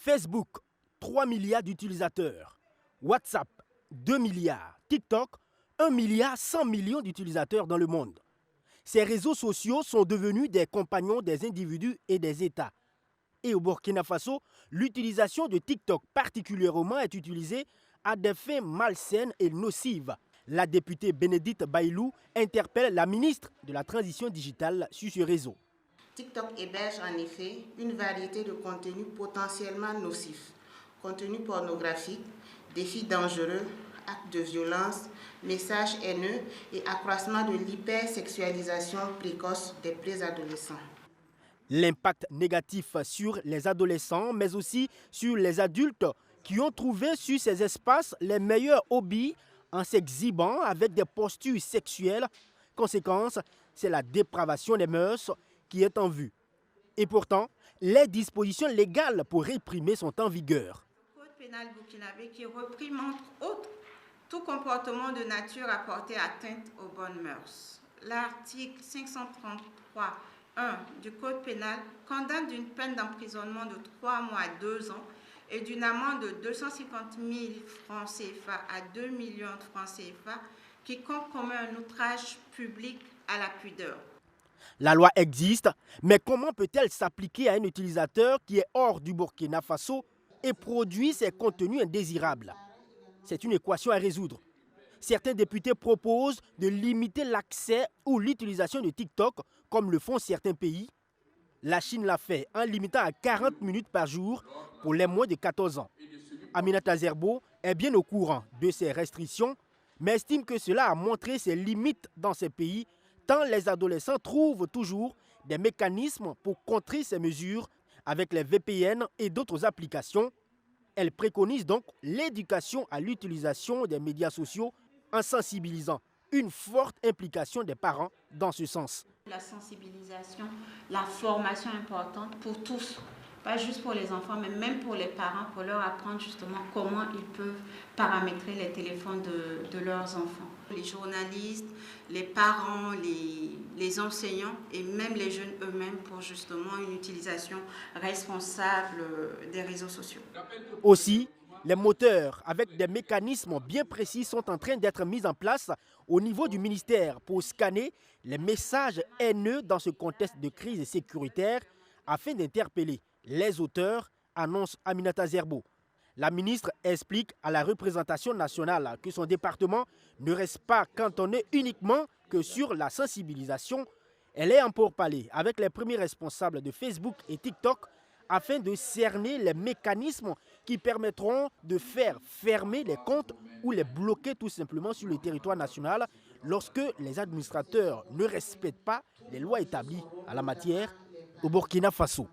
Facebook, 3 milliards d'utilisateurs. WhatsApp, 2 milliards. TikTok, 1 milliard 100 millions d'utilisateurs dans le monde. Ces réseaux sociaux sont devenus des compagnons des individus et des États. Et au Burkina Faso, l'utilisation de TikTok particulièrement est utilisée à des fins malsaines et nocives. La députée Bénédicte Baïlou interpelle la ministre de la Transition digitale sur ce réseau. TikTok héberge en effet une variété de contenus potentiellement nocifs, contenus pornographiques, défis dangereux, actes de violence, messages haineux et accroissement de l'hypersexualisation précoce des préadolescents. L'impact négatif sur les adolescents, mais aussi sur les adultes qui ont trouvé sur ces espaces les meilleurs hobbies en s'exhibant avec des postures sexuelles. Conséquence, c'est la dépravation des mœurs qui est en vue. Et pourtant, les dispositions légales pour réprimer sont en vigueur. Le code pénal burkinabé qui réprime entre autres tout comportement de nature à porter atteinte aux bonnes mœurs. L'article 533.1 du code pénal condamne d'une peine d'emprisonnement de 3 mois à 2 ans et d'une amende de 250 000 francs CFA à 2 millions de francs CFA quiconque commet un outrage public à la pudeur. La loi existe, mais comment peut-elle s'appliquer à un utilisateur qui est hors du Burkina Faso et produit ces contenus indésirables? C'est une équation à résoudre. Certains députés proposent de limiter l'accès ou l'utilisation de TikTok, comme le font certains pays. La Chine l'a fait en limitant à 40 minutes par jour pour les moins de 14 ans. Aminata Zerbo est bien au courant de ces restrictions, mais estime que cela a montré ses limites dans ces pays, tant les adolescents trouvent toujours des mécanismes pour contrer ces mesures avec les VPN et d'autres applications. Elle préconise donc l'éducation à l'utilisation des médias sociaux en sensibilisant une forte implication des parents dans ce sens. La sensibilisation, la formation importante pour tous, pas juste pour les enfants, mais même pour les parents, pour leur apprendre justement comment ils peuvent paramétrer les téléphones de leurs enfants. Les journalistes, les parents, les enseignants et même les jeunes eux-mêmes pour justement une utilisation responsable des réseaux sociaux. Aussi, les moteurs avec des mécanismes bien précis sont en train d'être mis en place au niveau du ministère pour scanner les messages haineux dans ce contexte de crise sécuritaire afin d'interpeller les auteurs, annonce Aminata Zerbo. La ministre explique à la représentation nationale que son département ne reste pas cantonné uniquement que sur la sensibilisation. Elle est en pourparlers avec les premiers responsables de Facebook et TikTok afin de cerner les mécanismes qui permettront de faire fermer les comptes ou les bloquer tout simplement sur le territoire national lorsque les administrateurs ne respectent pas les lois établies à la matière au Burkina Faso.